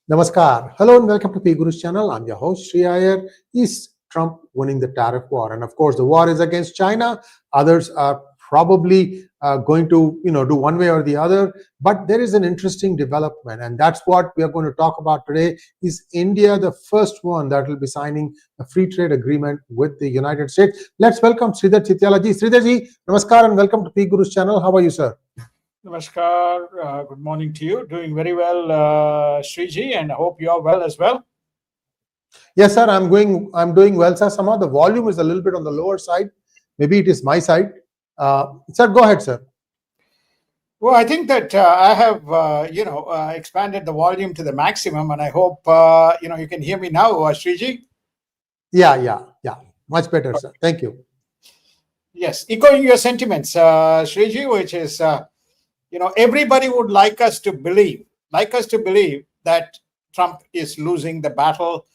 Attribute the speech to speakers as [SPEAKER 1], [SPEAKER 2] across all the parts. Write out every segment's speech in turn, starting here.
[SPEAKER 1] Namaskar. Hello and welcome to PGurus channel. I'm your host Sree Iyer. Is Trump winning the tariff war? And of course, the war is against China. Others are probably going to do one way or the other. But there is an interesting development, and that's what we are going to talk about today. Is India the first one that will be signing a free trade agreement with the United States? Let's welcome Sridhar Chityala ji. Sridhar ji, namaskar and welcome to PGurus channel. How are you, sir?
[SPEAKER 2] Namaskar. Good morning to you. Doing very well, Sriji, and I hope you are well as well.
[SPEAKER 1] Yes, sir. I'm doing well, sir. Somehow the volume is a little bit on the lower side. Maybe it is my side. Sir, go ahead, sir.
[SPEAKER 2] Well, I think that I have, expanded the volume to the maximum, and I hope you can hear me now, Sriji.
[SPEAKER 1] Yeah. Much better, sir. Thank you.
[SPEAKER 2] Yes, echoing your sentiments, Sriji, which is everybody would like us to believe that Trump is losing the battle.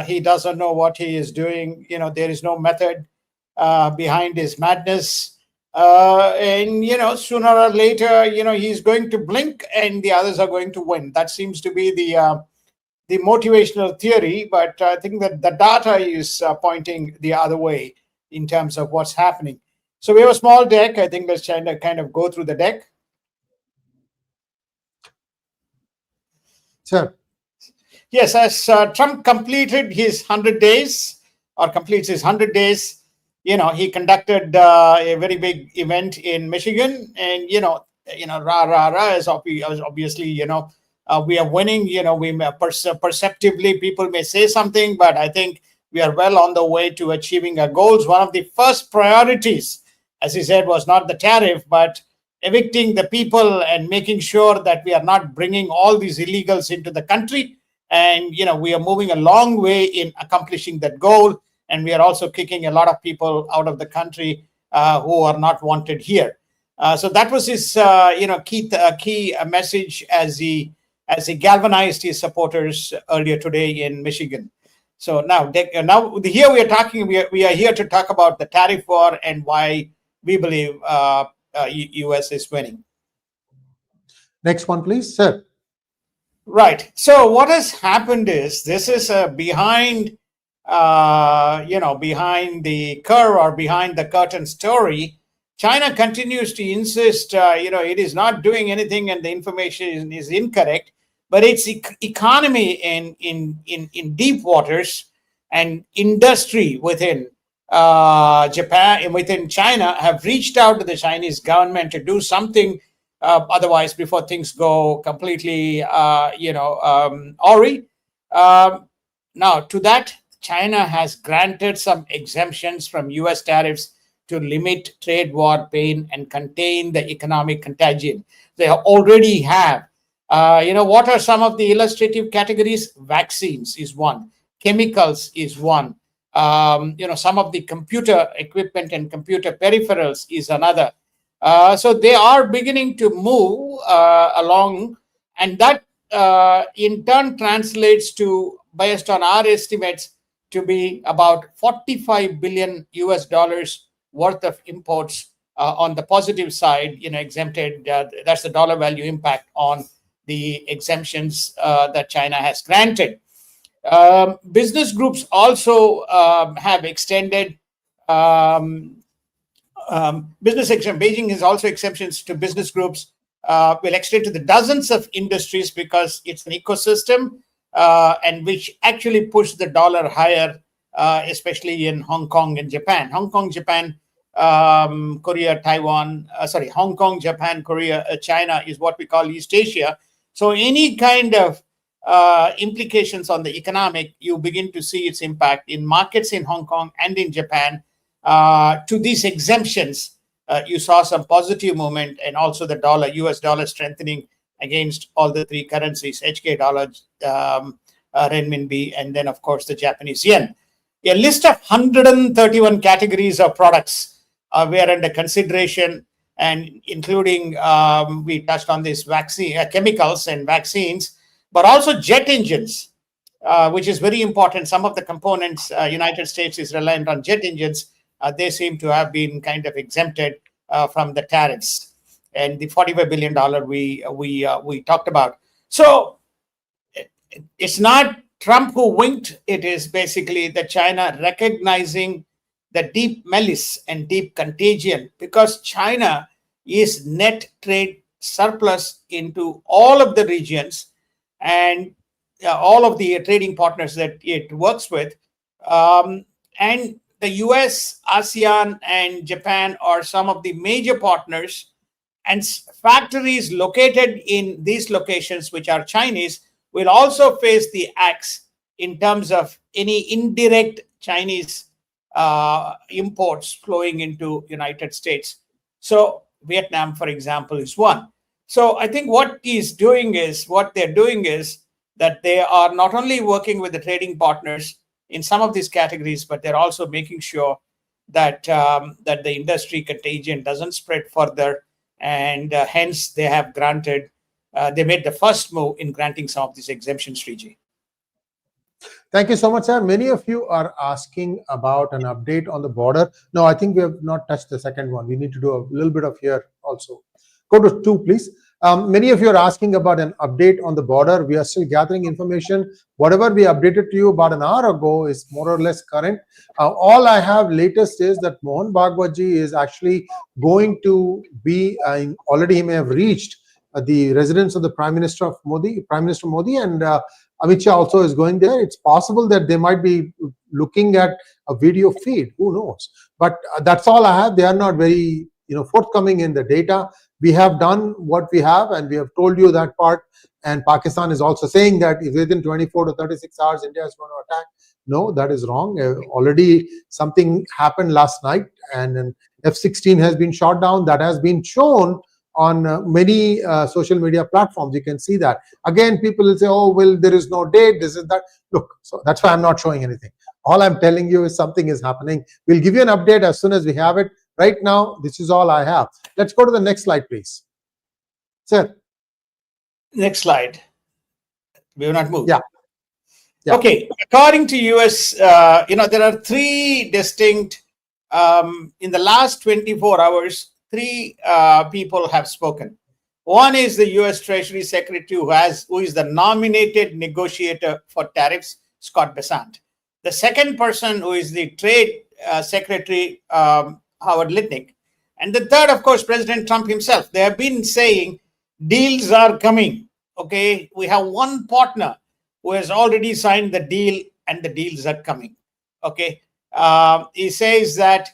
[SPEAKER 2] He doesn't know what he is doing. There is no method behind his madness. And sooner or later, he's going to blink and the others are going to win. That seems to be the motivational theory, but I think that the data is pointing the other way in terms of what's happening. So we have a small deck. I think let's try to kind of go through the deck.
[SPEAKER 1] Sure.
[SPEAKER 2] Yes, as Trump completed his 100 days or completes his 100 days, he conducted a very big event in Michigan, and rah is obviously we are winning. We may perceptively people may say something, but I think we are well on the way to achieving our goals. One of the first priorities, as he said, was not the tariff, but evicting the people and making sure that we are not bringing all these illegals into the country. And, we are moving a long way in accomplishing that goal. And we are also kicking a lot of people out of the country who are not wanted here. So that was his, key message as he galvanized his supporters earlier today in Michigan. So now here we are here to talk about the tariff war and why we believe U.S. is winning.
[SPEAKER 1] Next one, please, sir.
[SPEAKER 2] Right. So what has happened is this is behind the curve or behind the curtain story. China continues to insist, it is not doing anything and the information is incorrect, but its economy in deep waters and industry within Japan and within China have reached out to the Chinese government to do something otherwise before things go completely awry. Now to that, China has granted some exemptions from US tariffs to limit trade war pain and contain the economic contagion. They already have. What are some of the illustrative categories? Vaccines is one. Chemicals is one. Some of the computer equipment and computer peripherals is another. So they are beginning to move along, and that in turn translates to, based on our estimates, to be about $45 billion worth of imports on the positive side, exempted. That's the dollar value impact on the exemptions that China has granted. Business groups also have extended business exemption. Beijing has also exemptions to business groups, will extend to the dozens of industries because it's an ecosystem and which actually push the dollar higher, especially in Hong Kong and Japan. Hong Kong, Japan, Korea, Taiwan, Hong Kong, Japan, Korea, China is what we call East Asia. So any kind of implications on the economic, you begin to see its impact in markets in Hong Kong and in Japan. To these exemptions, you saw some positive movement, and also the US dollar strengthening against all the three currencies, HK dollar, renminbi, and then of course the Japanese yen. A list of 131 categories of products were under consideration, and including we touched on this chemicals and vaccines, but also jet engines, which is very important. Some of the components United States is reliant on jet engines. They seem to have been kind of exempted from the tariffs, and the $45 billion we talked about. So it's not Trump who winked. It is basically the China recognizing the deep malice and deep contagion, because China is net trade surplus into all of the regions and all of the trading partners that it works with. And the US, ASEAN, and Japan are some of the major partners, and factories located in these locations, which are Chinese, will also face the axe in terms of any indirect Chinese imports flowing into United States. So Vietnam, for example, is one. So I think what they're doing is that they are not only working with the trading partners in some of these categories, but they're also making sure that that the industry contagion doesn't spread further, and hence they have granted. They made the first move in granting some of these exemptions, Sree.
[SPEAKER 1] Thank you so much, sir. Many of you are asking about an update on the border. No, I think we have not touched the second one. We need to do a little bit of here also. Go to 2, please. Many of you are asking about an update on the border. We are still gathering information. Whatever we updated to you about an hour ago is more or less current. All I have latest is that 𝗏𝗡𝗥𝗏𝗍 is actually going to be, already he may have reached the residence of the Prime Minister Modi, and Amit Shah also is going there. It's possible that they might be looking at a video feed. Who knows? But that's all I have. They are not very forthcoming in the data. We have done what we have, and we have told you that part. And Pakistan is also saying that if within 24 to 36 hours India is going to attack. No, that is wrong. Already something happened last night, and an F-16 has been shot down. That has been shown on many social media platforms. You can see that. Again, people will say, oh, well, there is no date, this is that. Look, so that's why I'm not showing anything. All I'm telling you is something is happening. We'll give you an update as soon as we have it. Right now, this is all I have. Let's go to the next slide, please. Sir.
[SPEAKER 2] Next slide. We will not move.
[SPEAKER 1] Yeah.
[SPEAKER 2] Okay. According to US, there are 3 distinct, in the last 24 hours, 3 people have spoken. One is the US Treasury Secretary who is the nominated negotiator for tariffs, Scott Bessent. The second person, who is the Trade Secretary, Howard Lutnick. And the third, of course, President Trump himself. They have been saying deals are coming. Okay, we have one partner who has already signed the deal, and the deals are coming. Okay, he says that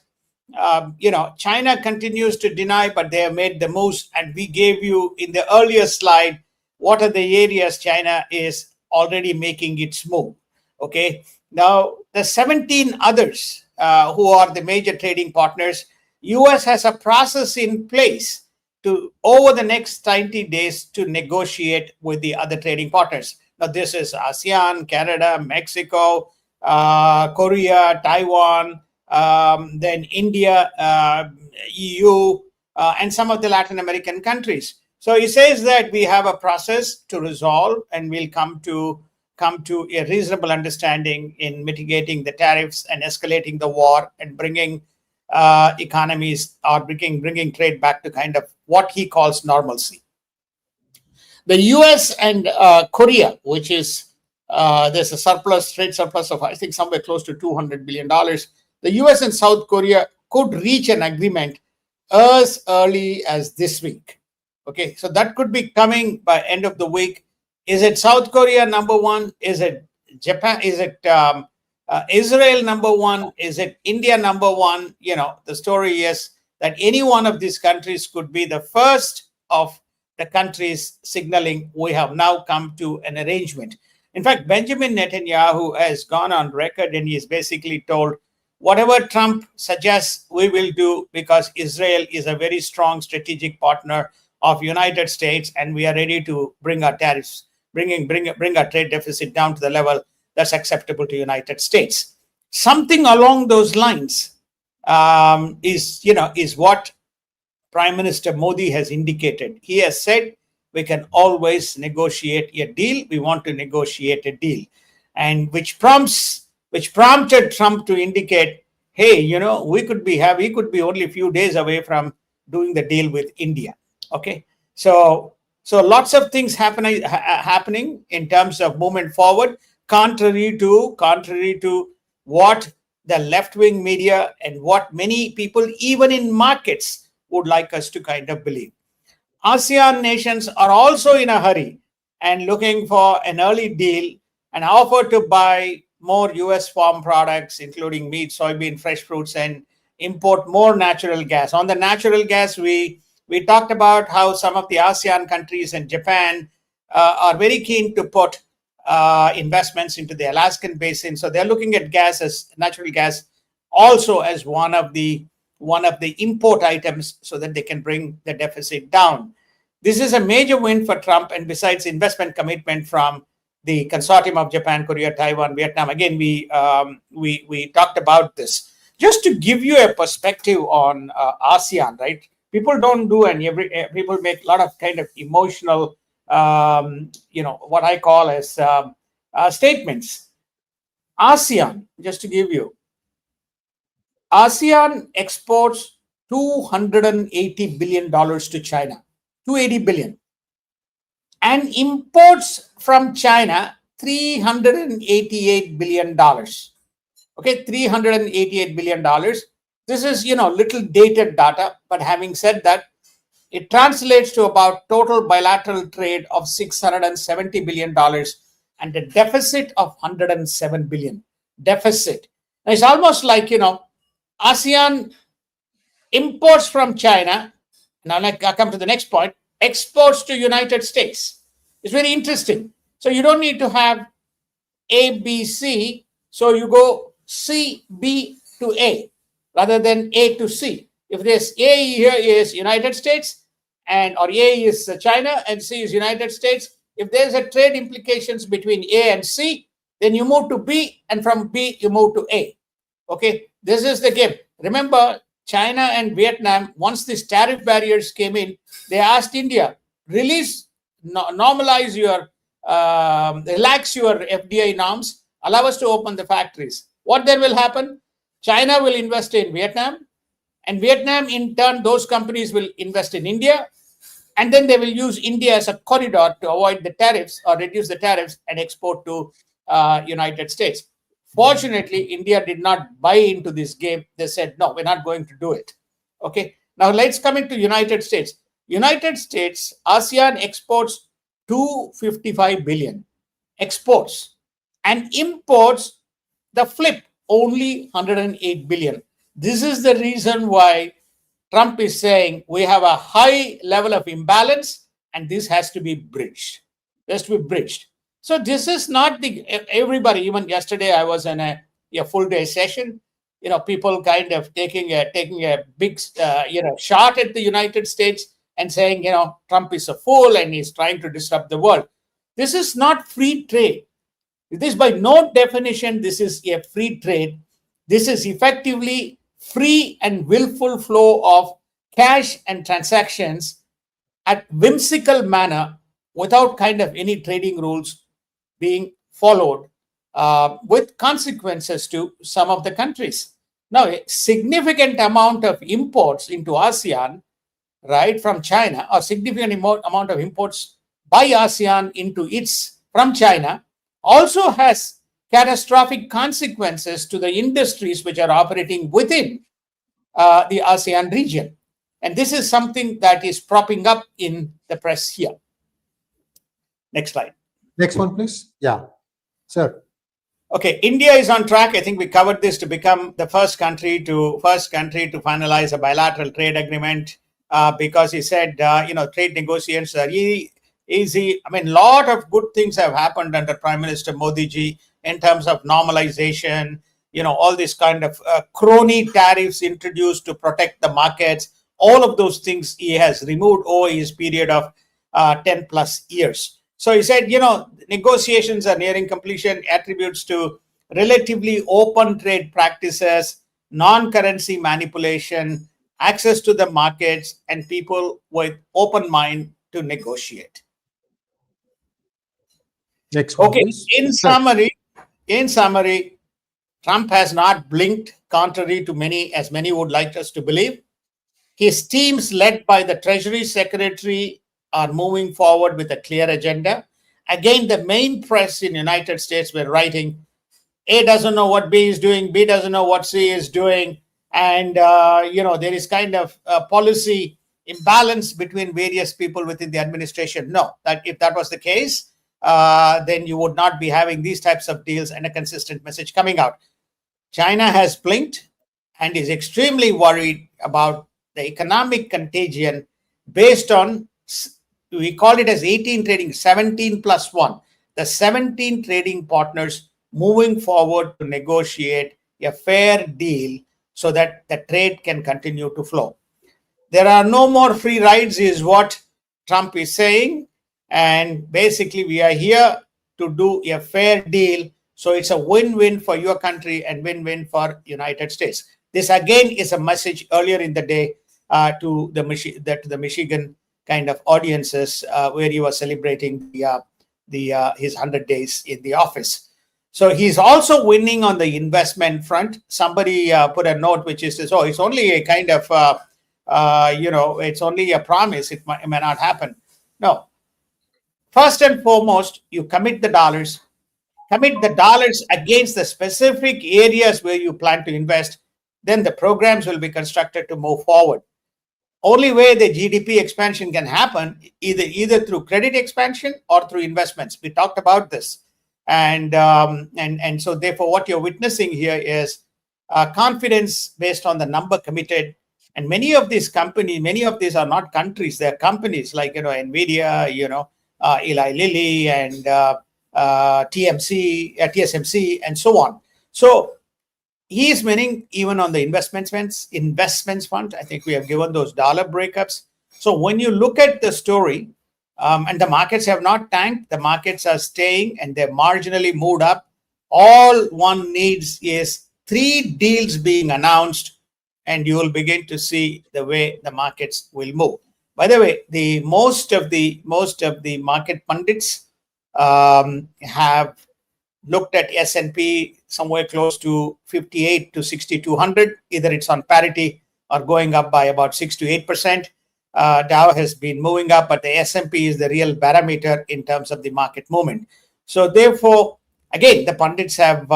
[SPEAKER 2] China continues to deny, but they have made the moves. And we gave you in the earlier slide what are the areas China is already making its move. Okay, now the 17 others who are the major trading partners, US has a process in place to, over the next 90 days, to negotiate with the other trading partners. Now this is ASEAN, Canada, Mexico, Korea, Taiwan, then India, EU, and some of the Latin American countries. So he says that we have a process to resolve, and we'll come to a reasonable understanding in mitigating the tariffs and escalating the war and bringing economies, or bringing trade back to kind of what he calls normalcy. The US and Korea, which is there's a trade surplus of, I think, somewhere close to $200 billion. The US and South Korea could reach an agreement as early as this week. Okay, so that could be coming by end of the week. Is it South Korea number one? Is it Japan? Is it Israel number one? Is it India number one? The story is that any one of these countries could be the first of the countries signaling we have now come to an arrangement. In fact, Benjamin Netanyahu has gone on record, and he has basically told, whatever Trump suggests, we will do, because Israel is a very strong strategic partner of United States, and we are ready to bring our tariffs, bring our trade deficit down to the level that's acceptable to United States. Something along those lines is what Prime Minister Modi has indicated. He has said we can always negotiate a deal. We want to negotiate a deal, and which prompted Trump to indicate, hey, we could be only a few days away from doing the deal with India. Okay, so So lots of things happening in terms of movement forward, contrary to what the left-wing media and what many people, even in markets, would like us to kind of believe. ASEAN nations are also in a hurry and looking for an early deal and offer to buy more US farm products, including meat, soybean, fresh fruits, and import more natural gas. On the natural gas, we talked about how some of the ASEAN countries and Japan are very keen to put investments into the Alaskan basin. So they're looking at gas, as natural gas, also as one of the import items so that they can bring the deficit down. This is a major win for Trump, and besides investment commitment from the consortium of Japan, Korea, Taiwan, Vietnam. Again, we talked about this. Just to give you a perspective on ASEAN, right? People don't do, and people make a lot of kind of emotional, what I call as statements. ASEAN, just to give you, ASEAN exports $280 billion to China, 280 billion, and imports from China $388 billion. Okay, $388 billion. This is, little dated data, but having said that, it translates to about total bilateral trade of $670 billion and a deficit of $107 billion. Deficit. Now, it's almost like, ASEAN imports from China. Now, I come to the next point. Exports to United States. It's very interesting. So you don't need to have A, B, C. So you go C, B to A rather than A to C. If there's A here is United States, or A is China and C is United States, if there's a trade implications between A and C, then you move to B, and from B you move to A. Okay, this is the game. Remember, China and Vietnam, once these tariff barriers came in, they asked India, normalize your, relax your FTA norms, allow us to open the factories. What then will happen? China will invest in Vietnam, and Vietnam, in turn, those companies will invest in India, and then they will use India as a corridor to avoid the tariffs or reduce the tariffs and export to United States. Fortunately, India did not buy into this game. They said, no, we're not going to do it. Okay. Now let's come into United States. United States, ASEAN exports $255 billion. Exports. And imports, the flip, only $108 billion. This is the reason why Trump is saying we have a high level of imbalance and this has to be bridged. It has to be bridged. So this is not everybody. Even yesterday, I was in a full day session. People kind of taking a big shot at the United States and saying, Trump is a fool and he's trying to disrupt the world. This is not free trade. This, by no definition, this is a free trade. This is effectively free and willful flow of cash and transactions at whimsical manner without kind of any trading rules being followed, with consequences to some of the countries. Now, a significant amount of imports into ASEAN, right, from China, or significant amount of imports by ASEAN from China, also has catastrophic consequences to the industries which are operating within the ASEAN region. And this is something that is propping up in the press here. Next slide.
[SPEAKER 1] Next one, please. Yeah, sir.
[SPEAKER 2] Okay, India is on track. I think we covered this to become the first country to finalize a bilateral trade agreement because he said, trade negotiations are easy. I mean, a lot of good things have happened under Prime Minister Modi ji in terms of normalization, all these kind of crony tariffs introduced to protect the markets. All of those things he has removed over his period of 10 plus years. So he said, negotiations are nearing completion, attributes to relatively open trade practices, non-currency manipulation, access to the markets, and people with open mind to negotiate.
[SPEAKER 1] Next one,
[SPEAKER 2] okay,
[SPEAKER 1] please.
[SPEAKER 2] In summary, Trump has not blinked, contrary to as many would like us to believe. His teams, led by the Treasury Secretary are moving forward with a clear agenda. Again, the main press in the United States were writing, A doesn't know what B is doing, B doesn't know what C is doing. And, there is kind of a policy imbalance between various people within the administration. No, that if that was the case, then you would not be having these types of deals and a consistent message coming out. China has blinked and is extremely worried about the economic contagion based on, we call it as 18 trading, 17 plus 1. The 17 trading partners moving forward to negotiate a fair deal so that the trade can continue to flow. There are no more free rides is what Trump is saying. And basically, we are here to do a fair deal. So it's a win-win for your country and win-win for United States. This again is a message earlier in the day to the Michigan kind of audiences where he was celebrating his 100 days in the office. So he's also winning on the investment front. Somebody put a note which is, oh, it's only a kind of, it's only a promise. It may not happen. No. First and foremost, you commit the dollars against the specific areas where you plan to invest. Then the programs will be constructed to move forward. Only way the GDP expansion can happen either through credit expansion or through investments. We talked about this. And so therefore what you're witnessing here is confidence based on the number committed. And many of these are not countries, they're companies like NVIDIA, Eli Lilly and TSMC and so on. So he is winning even on the investments fund. I think we have given those dollar breakups. So when you look at the story, and the markets have not tanked, the markets are staying and they're marginally moved up. All one needs is 3 deals being announced, and you will begin to see the way the markets will move. By the way, most of the market pundits have looked at S&P somewhere close to 58 to 6,200. Either it's on parity or going up by about 6 to 8%. Dow has been moving up, but the S&P is the real barometer in terms of the market movement. So therefore, again, the pundits have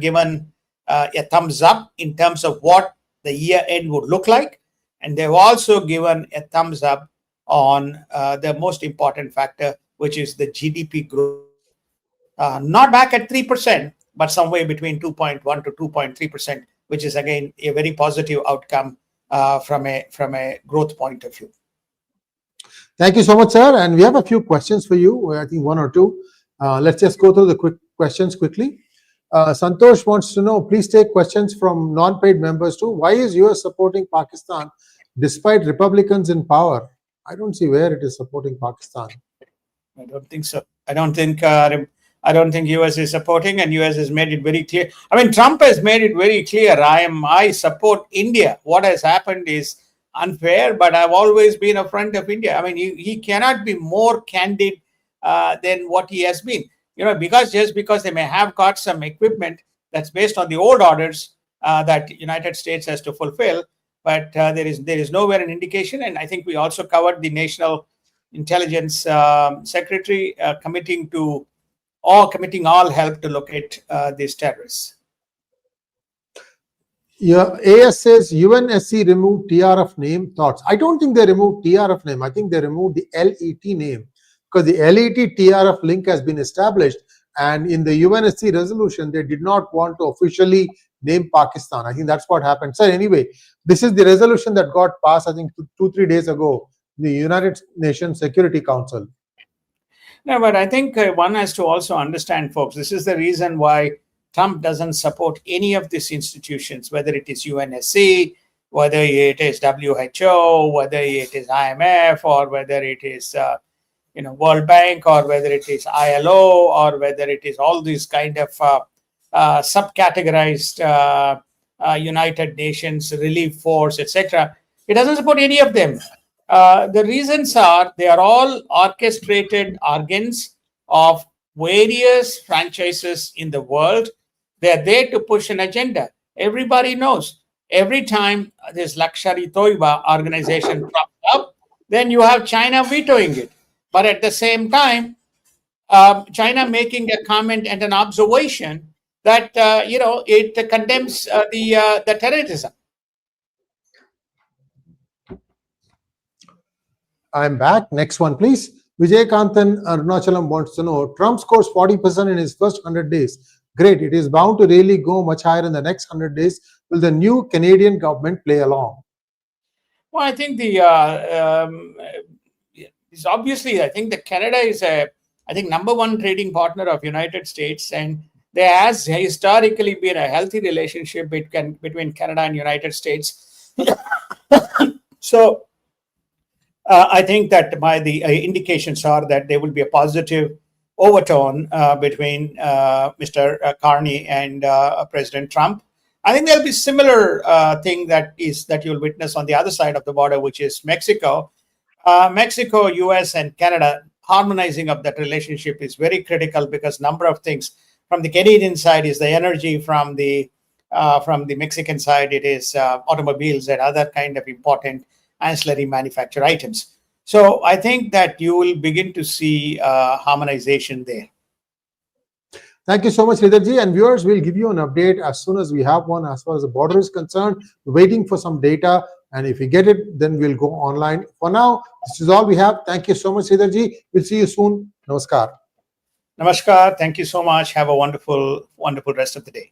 [SPEAKER 2] given a thumbs up in terms of what the year end would look like. And they've also given a thumbs up on the most important factor, which is the GDP growth. Not back at 3%, but somewhere between 2.1 to 2.3%, which is again a very positive outcome from a growth point of view.
[SPEAKER 1] Thank you so much, sir. And we have a few questions for you. I think 1 or 2. Let's just go through the quick questions quickly. Santosh wants to know, please take questions from non-paid members too. Why is US supporting Pakistan despite Republicans in power? I don't see where it is supporting Pakistan.
[SPEAKER 2] I don't think so. I don't think US is supporting, and US has made it very clear. I mean, Trump has made it very clear. I support India. What has happened is unfair, but I've always been a friend of India. I mean, he cannot be more candid than what he has been. Because they may have got some equipment that's based on the old orders that United States has to fulfill, but there is nowhere an indication. And I think we also covered the National Intelligence Secretary committing all help to locate these terrorists.
[SPEAKER 1] Yeah, AS says UNSC removed TRF name. Thoughts? I don't think they removed TRF name. I think they removed the LET name, because the LET TRF link has been established, and in the UNSC resolution they did not want to officially name Pakistan. I think that's what happened. So anyway, this is the resolution that got passed, I think 2-3 days ago, the United Nations Security Council.
[SPEAKER 2] No, but I think one has to also understand, folks, this is the reason why Trump doesn't support any of these institutions, whether it is UNSC, whether it is WHO, whether it is IMF, or whether it is World Bank, or whether it is ILO, or whether it is all these kind of subcategorized United Nations Relief Force, etc. He doesn't support any of them. The reasons are they are all orchestrated organs of various franchises in the world. They're there to push an agenda. Everybody knows. Every time this 𝗥𝗘𝗙𝗖𝗍 organization pops up, then you have China vetoing it. But at the same time, China making a comment and an observation that it condemns the terrorism.
[SPEAKER 1] I'm back. Next one, please. 𝗣𝗚𝗡𝗙𝗏 wants to know, Trump scores 40% in his first 100 days. Great. It is bound to really go much higher in the next 100 days. Will the new Canadian government play along?
[SPEAKER 2] Well, I think it's obviously, I think that Canada is number one trading partner of United States, and there has historically been a healthy relationship between Canada and United States. So I think that the indications are that there will be a positive overtone between Mr. Carney and President Trump. I think there'll be similar thing that you'll witness on the other side of the border, which is Mexico. Mexico, US, and Canada harmonizing of that relationship is very critical, because number of things. From the Canadian side is the energy, from the Mexican side it is automobiles and other kind of important ancillary manufactured items. So I think that you will begin to see harmonization there.
[SPEAKER 1] Thank you so much, Sridharji. And viewers, we'll give you an update as soon as we have one. As far as the border is concerned, we're waiting for some data, and if we get it, then we'll go online. For now, this is all we have. Thank you so much, Sridharji. We'll see you soon. Namaskar.
[SPEAKER 2] Namaskar. Thank you so much. Have a wonderful, wonderful rest of the day.